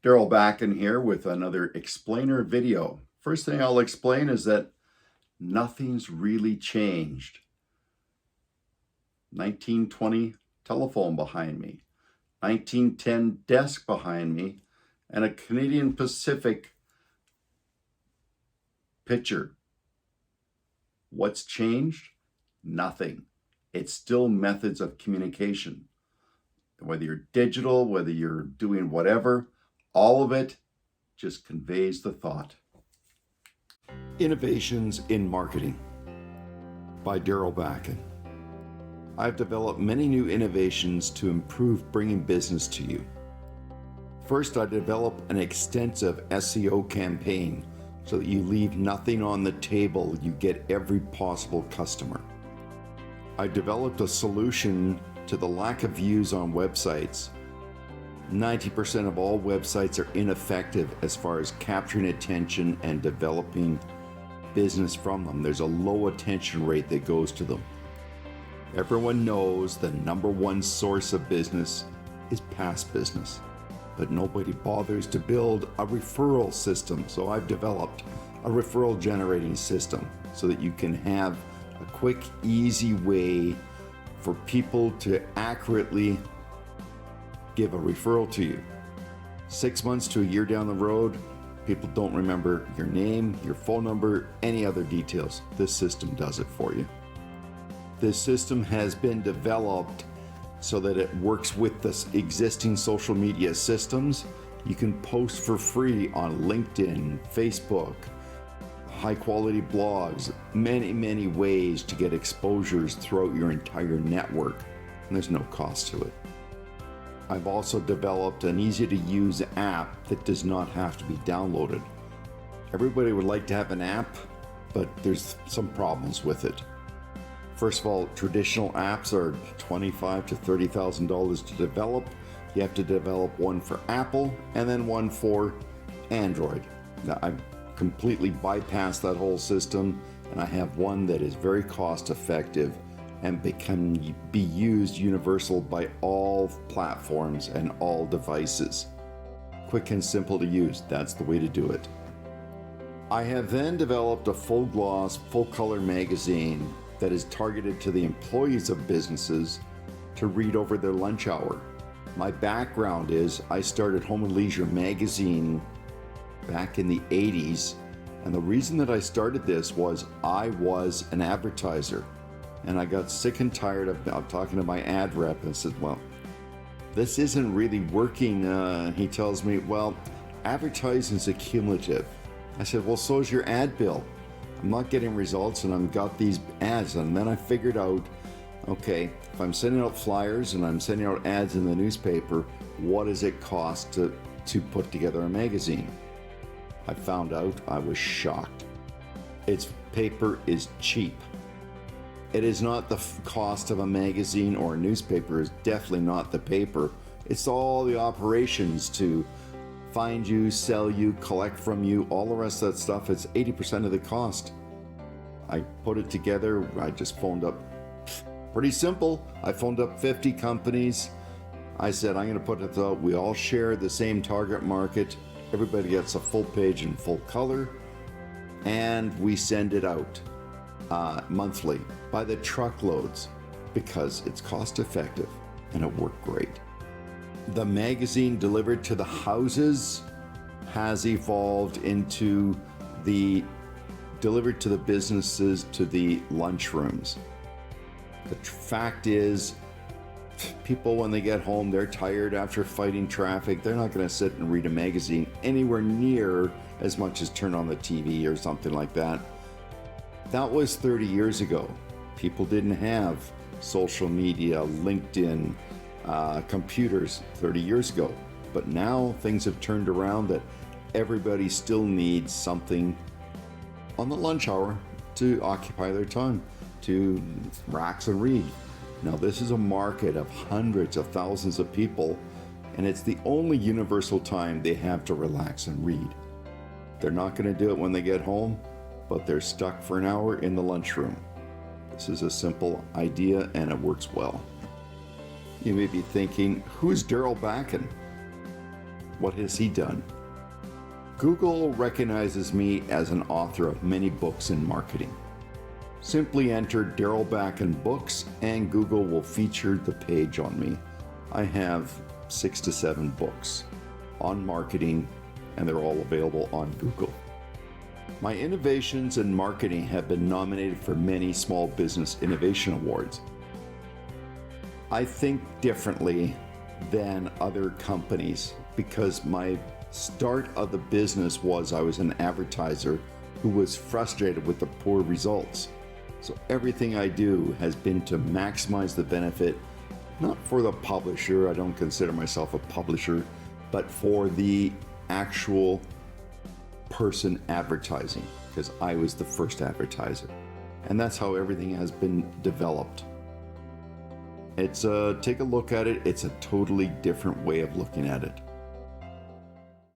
Darrell Backen here with another explainer video. First thing I'll explain is that nothing's really changed. 1920 telephone behind me, 1910 desk behind me, and a Canadian Pacific picture. What's changed? Nothing. It's still methods of communication. Whether you're digital, whether you're doing whatever, all of it just conveys the thought. Innovations in Marketing by Darrell Backen. I've developed many new innovations to improve bringing business to you. First, I developed an extensive SEO campaign so that you leave nothing on the table, you get every possible customer. I developed a solution to the lack of views on websites. 90% of all websites are ineffective as far as capturing attention and developing business from them. There's a low attention rate that goes to them. Everyone knows the number one source of business is past business, but nobody bothers to build a referral system. So I've developed a referral generating system so that you can have a quick, easy way for people to accurately give a referral to you. 6 months to a year down the road, people don't remember your name, your phone number, any other details. This system does it for you. This system has been developed so that it works with the existing social media systems. You can post for free on LinkedIn, Facebook, high quality blogs, many ways to get exposures throughout your entire network, and there's no cost to it. I've also developed an easy to use app that does not have to be downloaded. Everybody would like to have an app, but there's some problems with it. First of all, traditional apps are $25,000 to $30,000 to develop. You have to develop one for Apple and then one for Android. Now, I've completely bypassed that whole system, and I have one that is very cost effective and can be used universal by all platforms and all devices. Quick and simple to use, that's the way to do it. I have then developed a full gloss, full color magazine that is targeted to the employees of businesses to read over their lunch hour. My background is I started Home and Leisure magazine back in the 80s, and the reason that I started this was I was an advertiser, and I got sick and tired of talking to my ad rep and said, well, this isn't really working. He tells me, well, advertising is accumulative. I said, well, so is your ad bill. I'm not getting results and I've got these ads. And then I figured out, okay, if I'm sending out flyers and I'm sending out ads in the newspaper, what does it cost to put together a magazine? I found out, I was shocked. Its paper is cheap. It is not the cost of a magazine or a newspaper, is definitely not the paper. It's all the operations to find you, sell you, collect from you, all the rest of that stuff. It's 80% of the cost. I put it together, I just phoned up, pretty simple. I phoned up 50 companies. I said, I'm gonna put it out, we all share the same target market. Everybody gets a full page in full color, and we send it out monthly by the truckloads because it's cost effective and it worked great. The magazine delivered to the houses has evolved into the delivered to the businesses, to the lunchrooms. The fact is, people, when they get home, they're tired after fighting traffic. They're not going to sit and read a magazine anywhere near as much as turn on the TV or something like that. That was 30 years ago. People didn't have social media, LinkedIn, computers 30 years ago. But now things have turned around that everybody still needs something on the lunch hour to occupy their time, to relax and read. Now, this is a market of hundreds of thousands of people, and it's the only universal time they have to relax and read. They're not going to do it when they get home, but they're stuck for an hour in the lunchroom. This is a simple idea, and it works well. You may be thinking, who's Darrell Backen? What has he done? Google recognizes me as an author of many books in marketing. Simply enter Darrell Backen books and Google will feature the page on me. I have 6 to 7 books on marketing and they're all available on Google. My innovations in marketing have been nominated for many small business innovation awards. I think differently than other companies because my start of the business was I was an advertiser who was frustrated with the poor results. So everything I do has been to maximize the benefit, not for the publisher, I don't consider myself a publisher, but for the actual person advertising, because I was the first advertiser. And that's how everything has been developed. It's take a look at it. It's a totally different way of looking at it.